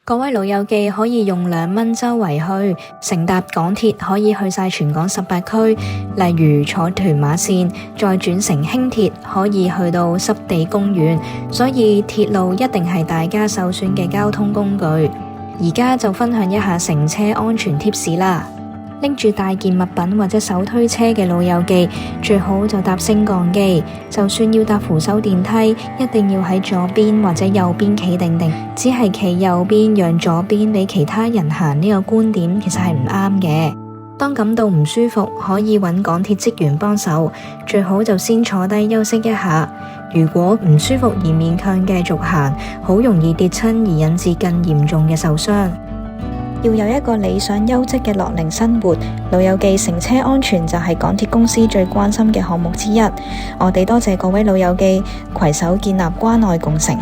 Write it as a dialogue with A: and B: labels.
A: 各位老友記可以用2蚊周圍去，乘搭港鐵可以去晒全港18區，例如坐屯馬線，再轉乘輕鐵可以去到濕地公園，所以鐵路一定係大家首選嘅交通工具。而家就分享一下乘車安全貼士啦。拎住大件物品或者手推車嘅老友記，最好就搭升降機，就算要搭扶手電梯，一定要喺左邊或者右邊企定定，只係企右邊讓左邊俾其他人行呢個觀點其實係唔啱嘅。當感到唔舒服，可以揾港鐵職員幫手，最好就先坐低休息一下。如果唔舒服而勉強繼續行，好容易跌親而引致更嚴重嘅受傷。要有一個理想優質嘅樂齡生活，老友記乘車安全就係港鐵公司最關心嘅項目之一。我哋多謝各位老友記攜手建立關愛共乘。